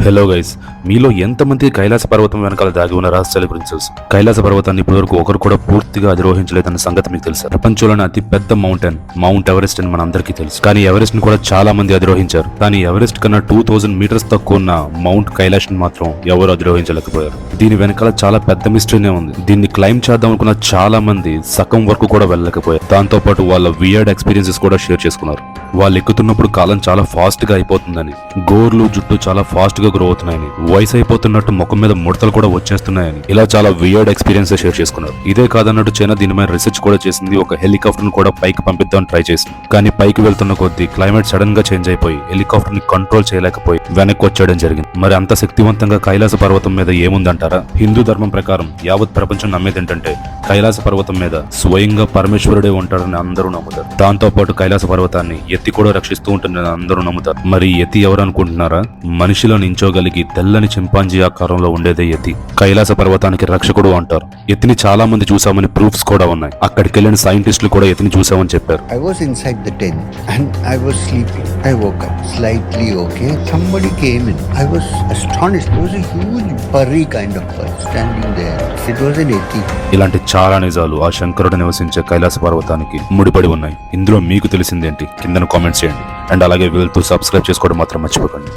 Hello guys, మీలో ఎంతమంది కైలాస పర్వతం వెనకాల దాగి ఉన్న రహస్యాల గురించి తెలుసు? కైలాస పర్వతాన్ని ఇప్పటివరకు ఒకరు కూడా పూర్తిగా అధిరోహించలేదన్న సంగతి మీకు తెలుసా? ప్రపంచంలోని అతి పెద్ద మౌంట్ ఎవరెస్ట్ అని మనందరికీ తెలుసు. కానీ ఎవరెస్ట్ ని కూడా చాలా మంది అధిరోహించారు. కానీ ఎవరెస్ట్ కన్నా 2000 మీటర్స్ తక్కువ ఉన్న మౌంట్ కైలాష్ ని మాత్రం ఎవరు అధిరోహించలేకపోయారు. దీని వెనకాల చాలా పెద్ద మిస్టరీనే ఉంది. దీన్ని క్లైమ్ చేద్దాం అనుకున్న చాలా మంది సగం వరకు కూడా వెళ్ళలేకపోయారు. దాంతో పాటు వాళ్ళ వియర్డ్ ఎక్స్పీరియన్సెస్ కూడా షేర్ చేసుకున్నారు. వాళ్ళు ఎక్కుతున్నప్పుడు కాలం చాలా ఫాస్ట్ గా అయిపోతుందని, గోర్లు జుట్టు చాలా ఫాస్ట్ గా గ్రో అవుతున్నాయని, వయసు అయిపోతున్నట్టు ముఖం మీద ముడతలు కూడా వచ్చేస్తున్నాయని, ఇలా చాలా వియర్డ్ ఎక్స్పీరియన్స్ షేర్ చేసుకున్నారు. ఇదే కాదన్నట్టు చైనా దీని మీద రీసెర్చ్ కూడా చేసింది. ఒక హెలికాప్టర్ ను కూడా పైకి పంపిద్దామని ట్రై చేసింది. కానీ పైకి వెళ్తున్న కొద్దీ క్లైమేట్ సడన్ గా చేంజ్ అయిపోయి హెలికాప్టర్ ని కంట్రోల్ చేయలేకపోయి వెనక్కి వచ్చేయడం జరిగింది. మరి అంత శక్తివంతంగా కైలాస పర్వతం మీద ఏముందంటారా? హిందూ ధర్మం ప్రకారం యావత్ ప్రపంచం నమ్మేది ఏంటంటే కైలాస పర్వతం మీద స్వయంగా పరమేశ్వరుడే ఉంటాడని అందరూ నమ్ముతారు. దాంతో పాటు కైలాస పర్వతాన్ని ఎత్తి కూడా రక్షిస్తూ ఉంటుందని అందరూ నమ్ముతారు. మరి ఎత్తి ఎవరు అనుకుంటున్నారా? మనిషిలో నించోగలిగి తెల్లని చింపాంజీ ఆకారంలో ఉండేదే ఎత్తి. కైలాస పర్వతానికి రక్షకుడు అంటారు. ఎత్తిని చాలా మంది చూసామని ప్రూఫ్స్ కూడా ఉన్నాయి. అక్కడికి వెళ్ళిన సైంటిస్టులు కూడా ఎత్తిని చూసామని చెప్పారు. I was inside the tent and I was sleeping. I woke up slightly okay. Somebody came in. I was astonished. There was a huge furry kind of bird standing there. It was an yeti. ఇలాంటి చాలా నిజాలు ఆ శంకరుడు నివసించే కైలాస పర్వతానికి ముడిపడి ఉన్నాయి. ఇందులో మీకు తెలిసిందేంటి? కింద కామెంట్స్ చేయండి. అండ్ అలాగే వెళ్తూ సబ్స్క్రైబ్ చేసుకోవడం మాత్రం మర్చిపోకండి.